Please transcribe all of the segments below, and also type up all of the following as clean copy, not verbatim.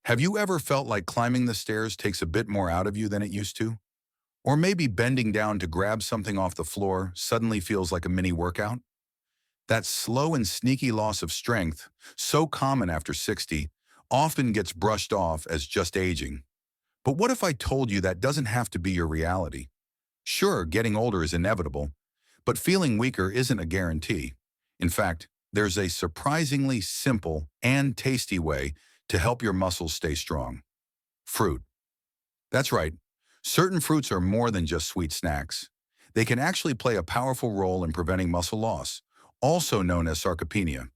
Have you ever felt like climbing the stairs takes a bit more out of you than it used to? Or maybe bending down to grab something off the floor suddenly feels like a mini workout? That slow and sneaky loss of strength, so common after 60, often gets brushed off as just aging. But what if I told you that doesn't have to be your reality? Sure, getting older is inevitable, but feeling weaker isn't a guarantee. In fact, there's a surprisingly simple and tasty way to help your muscles stay strong. Fruit. That's right. Certain fruits are more than just sweet snacks. They can actually play a powerful role in preventing muscle loss, also known as sarcopenia,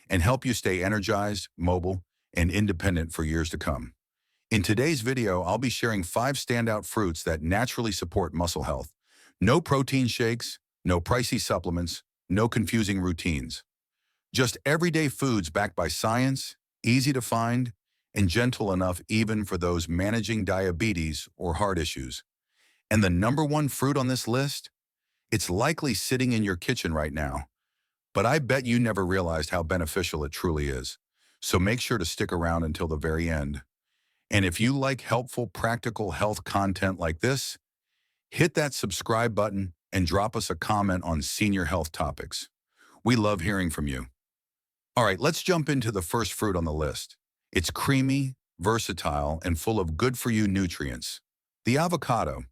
and help you stay energized, mobile, and independent for years to come. In today's video, I'll be sharing 5 standout fruits that naturally support muscle health. No protein shakes, no pricey supplements, no confusing routines. Just everyday foods backed by science, easy to find, and gentle enough even for those managing diabetes or heart issues. And the number one fruit on this list? It's likely sitting in your kitchen right now, but I bet you never realized how beneficial it truly is. So make sure to stick around until the very end. And if you like helpful, practical health content like this, hit that subscribe button and drop us a comment on senior health topics. We love hearing from you. All right, let's jump into the first fruit on the list. It's creamy, versatile, and full of good-for-you nutrients. The avocado.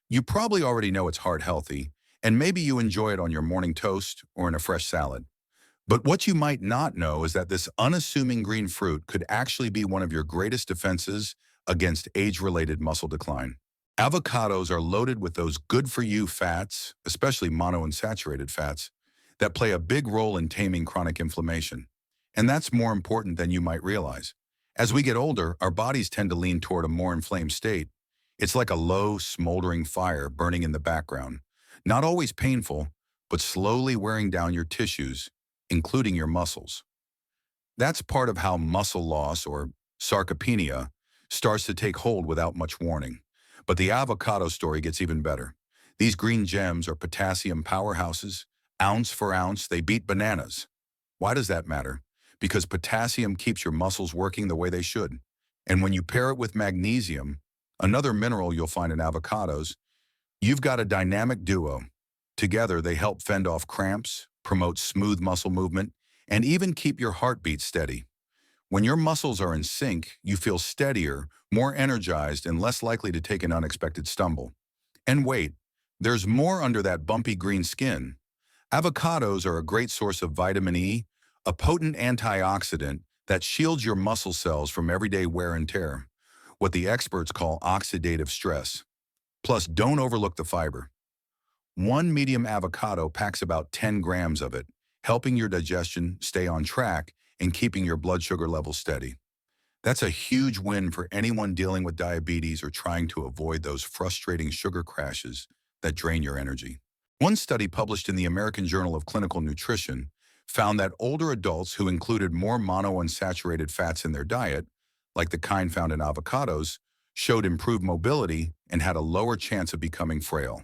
You probably already know it's heart healthy, and maybe you enjoy it on your morning toast or in a fresh salad. But what you might not know is that this unassuming green fruit could actually be one of your greatest defenses against age-related muscle decline. Avocados are loaded with those good-for-you fats, especially monounsaturated fats, that play a big role in taming chronic inflammation. And that's more important than you might realize. As we get older, our bodies tend to lean toward a more inflamed state. It's like a low, smoldering fire burning in the background. Not always painful, but slowly wearing down your tissues, including your muscles. That's part of how muscle loss, or sarcopenia, starts to take hold without much warning. But the avocado story gets even better. These green gems are potassium powerhouses. Ounce for ounce, they beat bananas. Why does that matter? Because potassium keeps your muscles working the way they should. And when you pair it with magnesium, another mineral you'll find in avocados, you've got a dynamic duo. Together, they help fend off cramps, promote smooth muscle movement, and even keep your heartbeat steady. When your muscles are in sync, you feel steadier, more energized, and less likely to take an unexpected stumble. And wait, there's more under that bumpy green skin. Avocados are a great source of vitamin E, a potent antioxidant that shields your muscle cells from everyday wear and tear, what the experts call oxidative stress. Plus, don't overlook the fiber. One medium avocado packs about 10 grams of it, helping your digestion stay on track and keeping your blood sugar levels steady. That's a huge win for anyone dealing with diabetes or trying to avoid those frustrating sugar crashes that drain your energy. One study published in the American Journal of Clinical Nutrition found that older adults who included more monounsaturated fats in their diet, like the kind found in avocados, showed improved mobility and had a lower chance of becoming frail.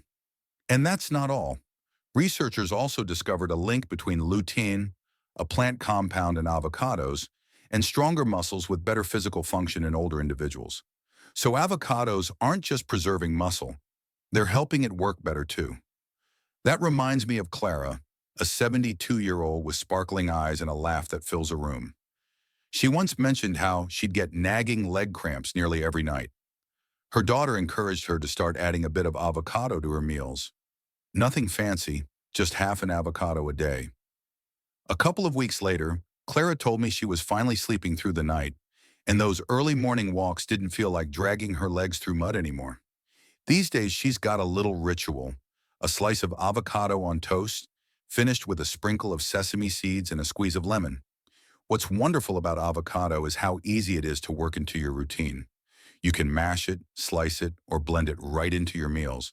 And that's not all. Researchers also discovered a link between lutein, a plant compound in avocados, and stronger muscles with better physical function in older individuals. So avocados aren't just preserving muscle, they're helping it work better too. That reminds me of Clara, a 72-year-old with sparkling eyes and a laugh that fills a room. She once mentioned how she'd get nagging leg cramps nearly every night. Her daughter encouraged her to start adding a bit of avocado to her meals. Nothing fancy, just half an avocado a day. A couple of weeks later, Clara told me she was finally sleeping through the night, and those early morning walks didn't feel like dragging her legs through mud anymore. These days, she's got a little ritual: a slice of avocado on toast, finished with a sprinkle of sesame seeds and a squeeze of lemon. What's wonderful about avocado is how easy it is to work into your routine. You can mash it, slice it, or blend it right into your meals.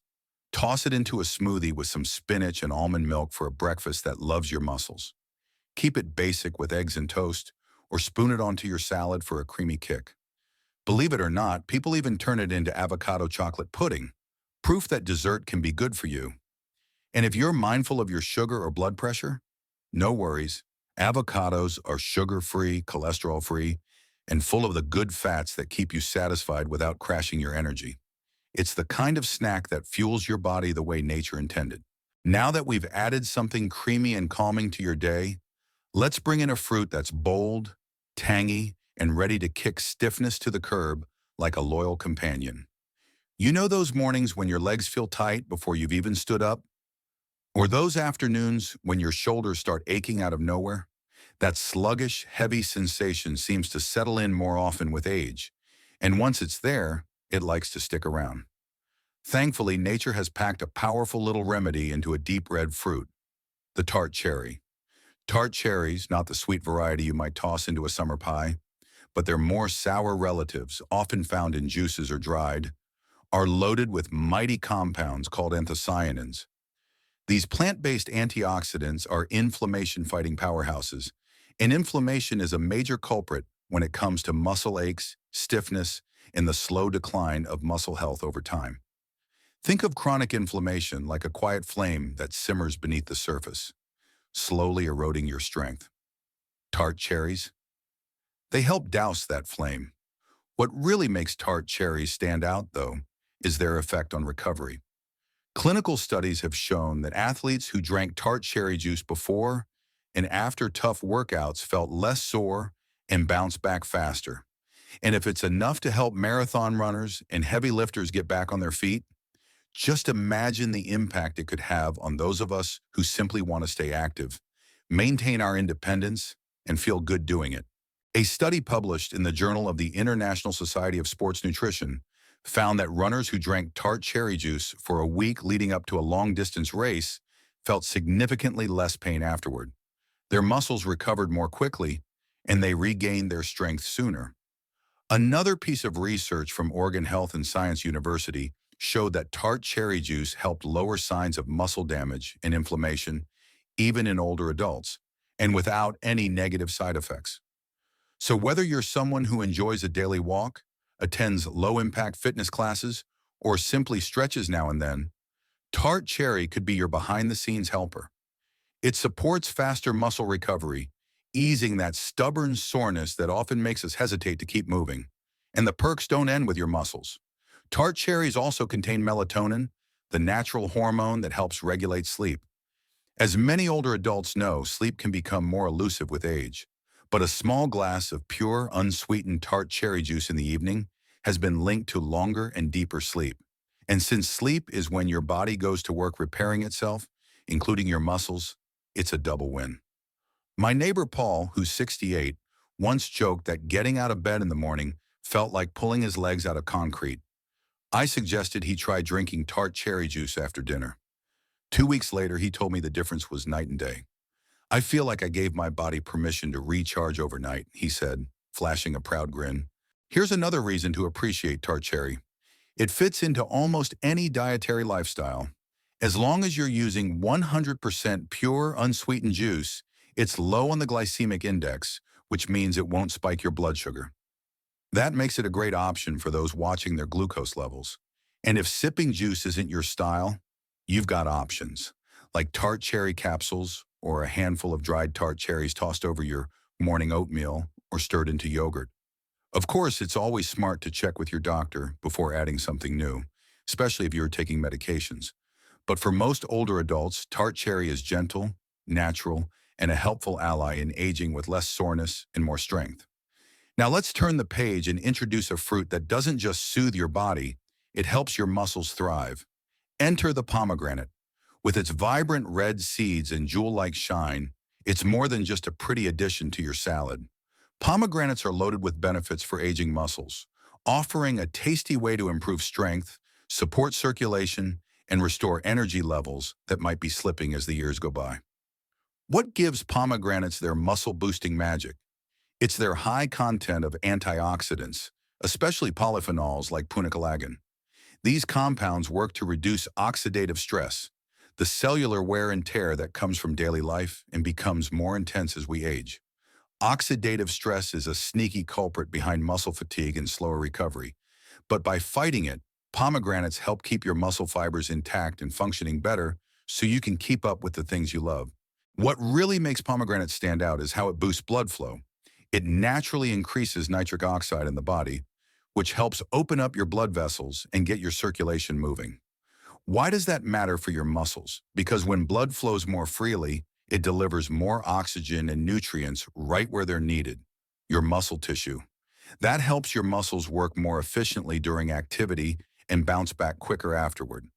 Toss it into a smoothie with some spinach and almond milk for a breakfast that loves your muscles. Keep it basic with eggs and toast, or spoon it onto your salad for a creamy kick. Believe it or not, people even turn it into avocado chocolate pudding, proof that dessert can be good for you. And if you're mindful of your sugar or blood pressure, no worries. Avocados are sugar-free, cholesterol-free, and full of the good fats that keep you satisfied without crashing your energy. It's the kind of snack that fuels your body the way nature intended. Now that we've added something creamy and calming to your day, let's bring in a fruit that's bold, tangy, and ready to kick stiffness to the curb like a loyal companion. You know those mornings when your legs feel tight before you've even stood up? Or those afternoons when your shoulders start aching out of nowhere? That sluggish, heavy sensation seems to settle in more often with age, and once it's there, it likes to stick around. Thankfully, nature has packed a powerful little remedy into a deep red fruit, the tart cherry. Tart cherries, not the sweet variety you might toss into a summer pie, but their more sour relatives, often found in juices or dried, are loaded with mighty compounds called anthocyanins. These plant-based antioxidants are inflammation-fighting powerhouses, and inflammation is a major culprit when it comes to muscle aches, stiffness, and the slow decline of muscle health over time. Think of chronic inflammation like a quiet flame that simmers beneath the surface, slowly eroding your strength. Tart cherries? They help douse that flame. What really makes tart cherries stand out, though, is their effect on recovery. Clinical studies have shown that athletes who drank tart cherry juice before and after tough workouts felt less sore and bounced back faster. And if it's enough to help marathon runners and heavy lifters get back on their feet, just imagine the impact it could have on those of us who simply want to stay active, maintain our independence, and feel good doing it. A study published in the Journal of the International Society of Sports Nutrition found that runners who drank tart cherry juice for a week leading up to a long-distance race felt significantly less pain afterward. Their muscles recovered more quickly, and they regained their strength sooner. Another piece of research from Oregon Health and Science University showed that tart cherry juice helped lower signs of muscle damage and inflammation, even in older adults, and without any negative side effects. So whether you're someone who enjoys a daily walk, attends low-impact fitness classes, or simply stretches now and then, tart cherry could be your behind-the-scenes helper. It supports faster muscle recovery, easing that stubborn soreness that often makes us hesitate to keep moving. And the perks don't end with your muscles. Tart cherries also contain melatonin, the natural hormone that helps regulate sleep. As many older adults know, sleep can become more elusive with age. But a small glass of pure, unsweetened tart cherry juice in the evening has been linked to longer and deeper sleep. And since sleep is when your body goes to work repairing itself, including your muscles, it's a double win. My neighbor Paul, who's 68, once joked that getting out of bed in the morning felt like pulling his legs out of concrete. I suggested he try drinking tart cherry juice after dinner. 2 weeks later, he told me the difference was night and day. I feel like I gave my body permission to recharge overnight, he said, flashing a proud grin. Here's another reason to appreciate tart cherry. It fits into almost any dietary lifestyle. As long as you're using 100% pure, unsweetened juice, it's low on the glycemic index, which means it won't spike your blood sugar. That makes it a great option for those watching their glucose levels. And if sipping juice isn't your style, you've got options, like tart cherry capsules or a handful of dried tart cherries tossed over your morning oatmeal or stirred into yogurt. Of course, it's always smart to check with your doctor before adding something new, especially if you're taking medications. But for most older adults, tart cherry is gentle, natural, and a helpful ally in aging with less soreness and more strength. Now let's turn the page and introduce a fruit that doesn't just soothe your body, it helps your muscles thrive. Enter the pomegranate. With its vibrant red seeds and jewel-like shine, it's more than just a pretty addition to your salad. Pomegranates are loaded with benefits for aging muscles, offering a tasty way to improve strength, support circulation, and restore energy levels that might be slipping as the years go by. What gives pomegranates their muscle-boosting magic? It's their high content of antioxidants, especially polyphenols like punicalagin. These compounds work to reduce oxidative stress, the cellular wear and tear that comes from daily life and becomes more intense as we age. Oxidative stress is a sneaky culprit behind muscle fatigue and slower recovery. But by fighting it, pomegranates help keep your muscle fibers intact and functioning better so you can keep up with the things you love. What really makes pomegranates stand out is how it boosts blood flow. It naturally increases nitric oxide in the body, which helps open up your blood vessels and get your circulation moving. Why does that matter for your muscles? Because when blood flows more freely, it delivers more oxygen and nutrients right where they're needed, your muscle tissue. That helps your muscles work more efficiently during activity and bounce back quicker afterward.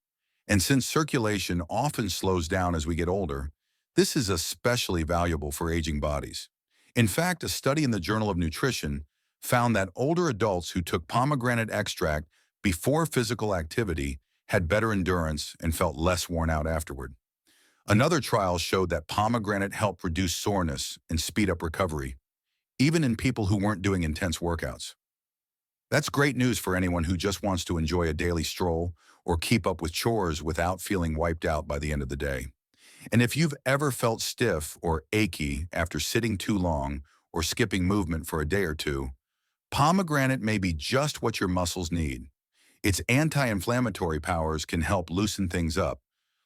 And since circulation often slows down as we get older, this is especially valuable for aging bodies. In fact, a study in the Journal of Nutrition found that older adults who took pomegranate extract before physical activity had better endurance and felt less worn out afterward. Another trial showed that pomegranate helped reduce soreness and speed up recovery, even in people who weren't doing intense workouts. That's great news for anyone who just wants to enjoy a daily stroll or keep up with chores without feeling wiped out by the end of the day. And if you've ever felt stiff or achy after sitting too long or skipping movement for a day or two, pomegranate may be just what your muscles need. Its anti-inflammatory powers can help loosen things up,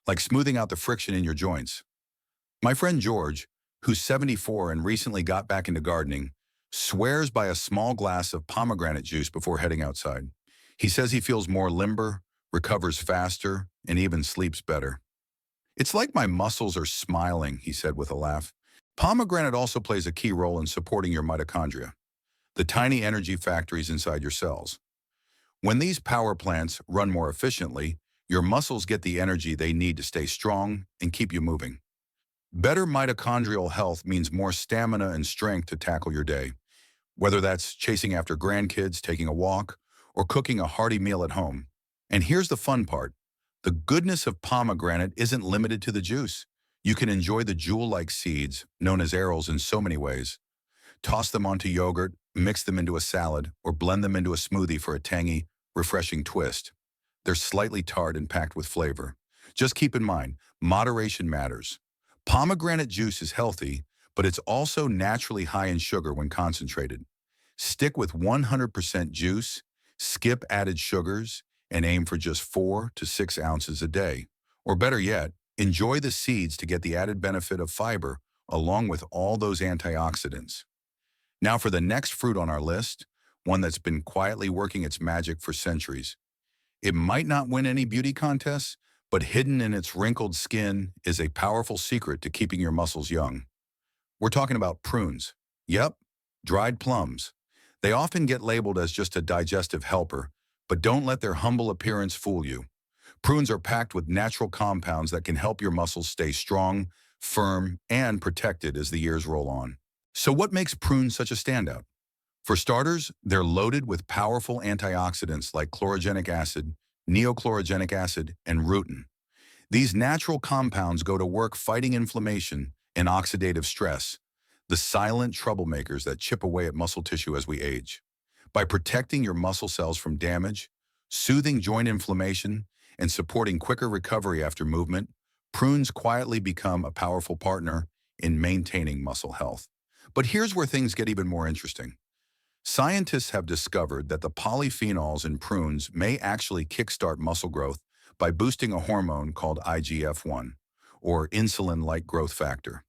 like smoothing out the friction in your joints. My friend George, who's 74 and recently got back into gardening, swears by a small glass of pomegranate juice before heading outside. He says he feels more limber, recovers faster, and even sleeps better. It's like my muscles are smiling, he said with a laugh. Pomegranate also plays a key role in supporting your mitochondria, the tiny energy factories inside your cells. When these power plants run more efficiently, your muscles get the energy they need to stay strong and keep you moving. Better mitochondrial health means more stamina and strength to tackle your day, whether that's chasing after grandkids, taking a walk, or cooking a hearty meal at home. And here's the fun part. The goodness of pomegranate isn't limited to the juice. You can enjoy the jewel-like seeds, known as arils, in so many ways. Toss them onto yogurt, mix them into a salad, or blend them into a smoothie for a tangy, refreshing twist. They're slightly tart and packed with flavor. Just keep in mind, moderation matters. Pomegranate juice is healthy, but it's also naturally high in sugar when concentrated. Stick with 100% juice, skip added sugars, and aim for just 4 to 6 ounces a day. Or better yet, enjoy the seeds to get the added benefit of fiber along with all those antioxidants. Now for the next fruit on our list, one that's been quietly working its magic for centuries. It might not win any beauty contests, but hidden in its wrinkled skin is a powerful secret to keeping your muscles young. We're talking about prunes. Yep, dried plums. They often get labeled as just a digestive helper, but don't let their humble appearance fool you. Prunes are packed with natural compounds that can help your muscles stay strong, firm, and protected as the years roll on. So what makes prunes such a standout? For starters, they're loaded with powerful antioxidants like chlorogenic acid, neochlorogenic acid, and rutin. These natural compounds go to work fighting inflammation and oxidative stress, the silent troublemakers that chip away at muscle tissue as we age. By protecting your muscle cells from damage, soothing joint inflammation, and supporting quicker recovery after movement, prunes quietly become a powerful partner in maintaining muscle health. But here's where things get even more interesting. Scientists have discovered that the polyphenols in prunes may actually kickstart muscle growth by boosting a hormone called IGF-1, or insulin-like growth factor.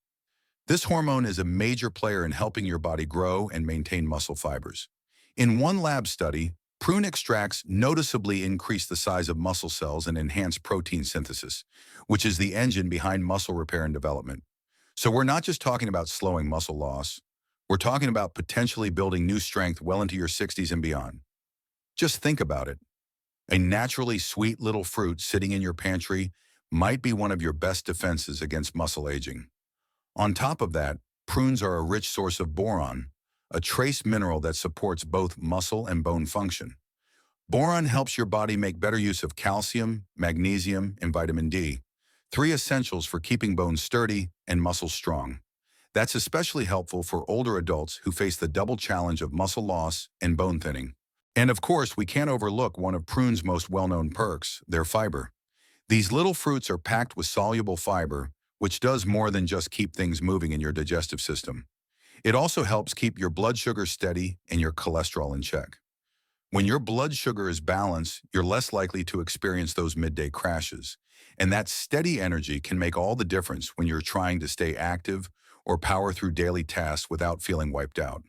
This hormone is a major player in helping your body grow and maintain muscle fibers. In one lab study, prune extracts noticeably increase the size of muscle cells and enhance protein synthesis, which is the engine behind muscle repair and development. So we're not just talking about slowing muscle loss, we're talking about potentially building new strength well into your 60s and beyond. Just think about it. A naturally sweet little fruit sitting in your pantry might be one of your best defenses against muscle aging. On top of that, prunes are a rich source of boron, a trace mineral that supports both muscle and bone function. Boron helps your body make better use of calcium, magnesium, and vitamin D, three essentials for keeping bones sturdy and muscles strong. That's especially helpful for older adults who face the double challenge of muscle loss and bone thinning. And of course, we can't overlook one of prunes' most well-known perks, their fiber. These little fruits are packed with soluble fiber, which does more than just keep things moving in your digestive system. It also helps keep your blood sugar steady and your cholesterol in check. When your blood sugar is balanced, you're less likely to experience those midday crashes. And that steady energy can make all the difference when you're trying to stay active or power through daily tasks without feeling wiped out.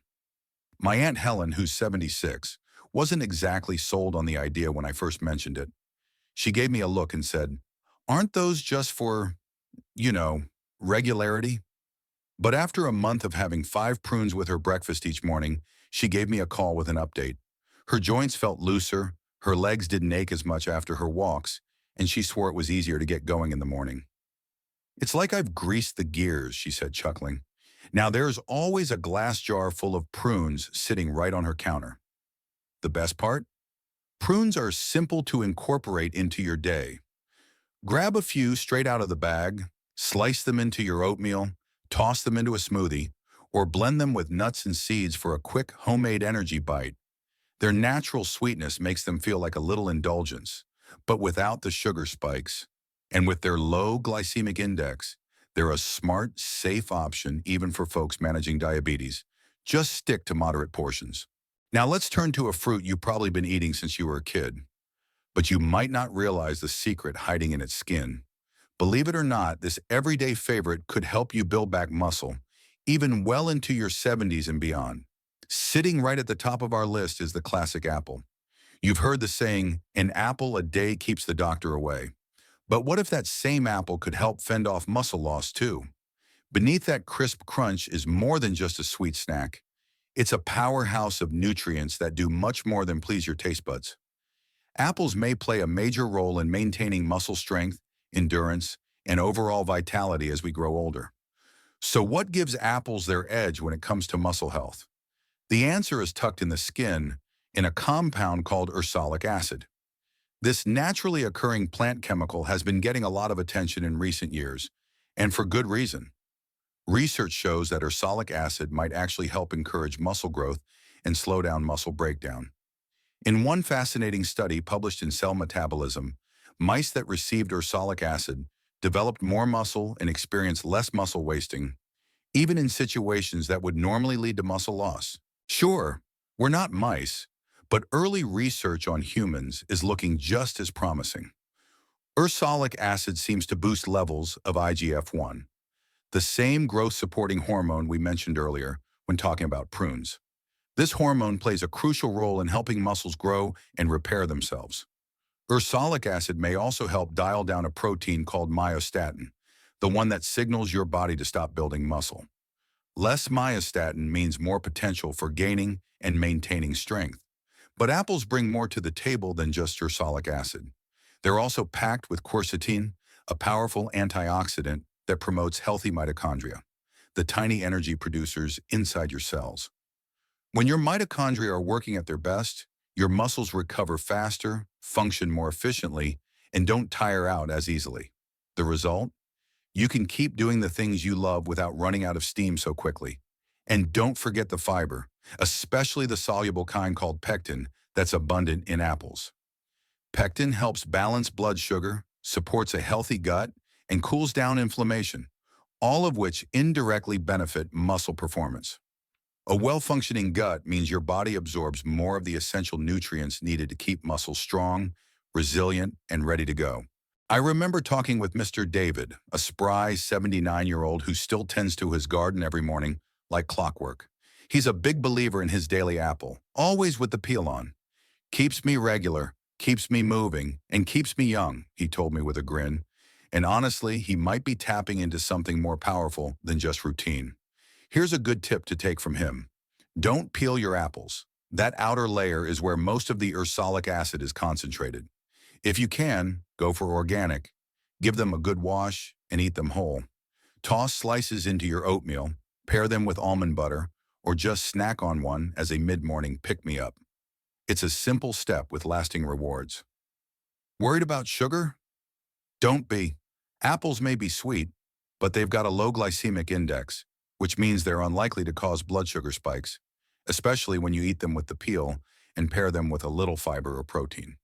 My Aunt Helen, who's 76, wasn't exactly sold on the idea when I first mentioned it. She gave me a look and said, "Aren't those just for, you know, regularity?" But after a month of having 5 prunes with her breakfast each morning, she gave me a call with an update. Her joints felt looser, her legs didn't ache as much after her walks, and she swore it was easier to get going in the morning. "It's like I've greased the gears," she said, chuckling. Now there's always a glass jar full of prunes sitting right on her counter. The best part? Prunes are simple to incorporate into your day. Grab a few straight out of the bag, slice them into your oatmeal, toss them into a smoothie, or blend them with nuts and seeds for a quick homemade energy bite. Their natural sweetness makes them feel like a little indulgence, but without the sugar spikes. And with their low glycemic index, they're a smart, safe option even for folks managing diabetes. Just stick to moderate portions. Now let's turn to a fruit you've probably been eating since you were a kid, but you might not realize the secret hiding in its skin. Believe it or not, this everyday favorite could help you build back muscle, even well into your 70s and beyond. Sitting right at the top of our list is the classic apple. You've heard the saying, "an apple a day keeps the doctor away." But what if that same apple could help fend off muscle loss too? Beneath that crisp crunch is more than just a sweet snack. It's a powerhouse of nutrients that do much more than please your taste buds. Apples may play a major role in maintaining muscle strength, endurance, and overall vitality as we grow older. So what gives apples their edge when it comes to muscle health? The answer is tucked in the skin in a compound called ursolic acid. This naturally occurring plant chemical has been getting a lot of attention in recent years, and for good reason. Research shows that ursolic acid might actually help encourage muscle growth and slow down muscle breakdown. In one fascinating study published in Cell Metabolism, mice that received ursolic acid developed more muscle and experienced less muscle wasting, even in situations that would normally lead to muscle loss. Sure, we're not mice, but early research on humans is looking just as promising. Ursolic acid seems to boost levels of IGF-1, the same growth-supporting hormone we mentioned earlier when talking about prunes. This hormone plays a crucial role in helping muscles grow and repair themselves. Ursolic acid may also help dial down a protein called myostatin, the one that signals your body to stop building muscle. Less myostatin means more potential for gaining and maintaining strength. But apples bring more to the table than just ursolic acid. They're also packed with quercetin, a powerful antioxidant that promotes healthy mitochondria, the tiny energy producers inside your cells. When your mitochondria are working at their best, your muscles recover faster, function more efficiently, and don't tire out as easily. The result? You can keep doing the things you love without running out of steam so quickly. And don't forget the fiber, especially the soluble kind called pectin that's abundant in apples. Pectin helps balance blood sugar, supports a healthy gut, and cools down inflammation, all of which indirectly benefit muscle performance. A well-functioning gut means your body absorbs more of the essential nutrients needed to keep muscles strong, resilient, and ready to go. I remember talking with Mr. David, a spry 79-year-old who still tends to his garden every morning like clockwork. He's a big believer in his daily apple, always with the peel on. "Keeps me regular, keeps me moving, and keeps me young," he told me with a grin. And honestly, he might be tapping into something more powerful than just routine. Here's a good tip to take from him. Don't peel your apples. That outer layer is where most of the ursolic acid is concentrated. If you can, go for organic. Give them a good wash and eat them whole. Toss slices into your oatmeal, pair them with almond butter, or just snack on one as a mid-morning pick-me-up. It's a simple step with lasting rewards. Worried about sugar? Don't be. Apples may be sweet, but they've got a low glycemic index, which means they're unlikely to cause blood sugar spikes, especially when you eat them with the peel and pair them with a little fiber or protein.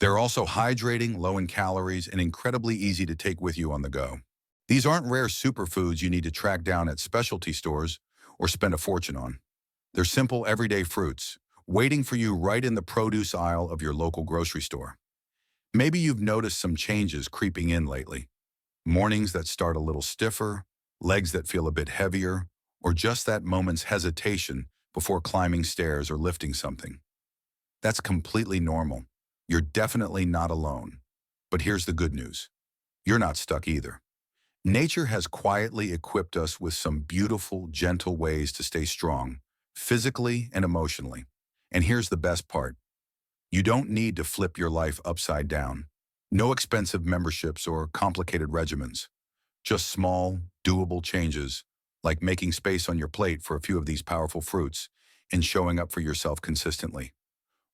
They're also hydrating, low in calories, and incredibly easy to take with you on the go. These aren't rare superfoods you need to track down at specialty stores or spend a fortune on. They're simple, everyday fruits, waiting for you right in the produce aisle of your local grocery store. Maybe you've noticed some changes creeping in lately. Mornings that start a little stiffer, legs that feel a bit heavier, or just that moment's hesitation before climbing stairs or lifting something. That's completely normal. You're definitely not alone. But here's the good news. You're not stuck either. Nature has quietly equipped us with some beautiful, gentle ways to stay strong, physically and emotionally. And here's the best part. You don't need to flip your life upside down. No expensive memberships or complicated regimens. Just small, doable changes, like making space on your plate for a few of these powerful fruits and showing up for yourself consistently.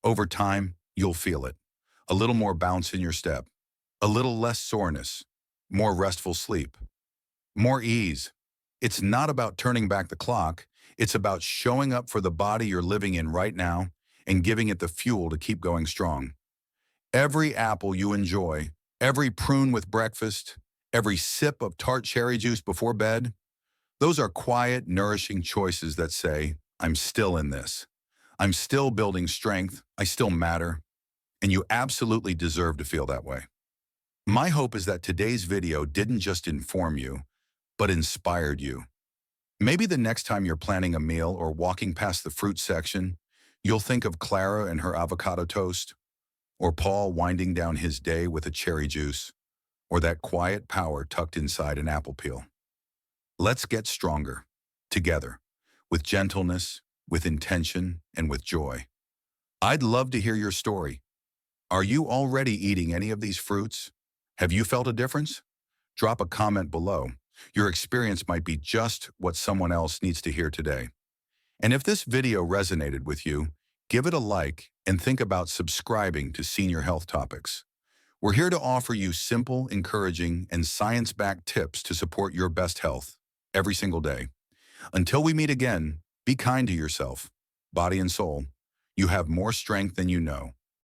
Over time, you'll feel it. A little more bounce in your step, a little less soreness, more restful sleep, more ease. It's not about turning back the clock. It's about showing up for the body you're living in right now and giving it the fuel to keep going strong. Every apple you enjoy, every prune with breakfast, every sip of tart cherry juice before bed, those are quiet, nourishing choices that say, I'm still in this. I'm still building strength. I still matter. And you absolutely deserve to feel that way. My hope is that today's video didn't just inform you, but inspired you. Maybe the next time you're planning a meal or walking past the fruit section, you'll think of Clara and her avocado toast, or Paul winding down his day with a cherry juice, or that quiet power tucked inside an apple peel. Let's get stronger, together, with gentleness, with intention, and with joy. I'd love to hear your story. Are you already eating any of these fruits? Have you felt a difference? Drop a comment below. Your experience might be just what someone else needs to hear today. And if this video resonated with you, give it a like and think about subscribing to Senior Health Topics. We're here to offer you simple, encouraging, and science-backed tips to support your best health every single day. Until we meet again, be kind to yourself, body and soul. You have more strength than you know.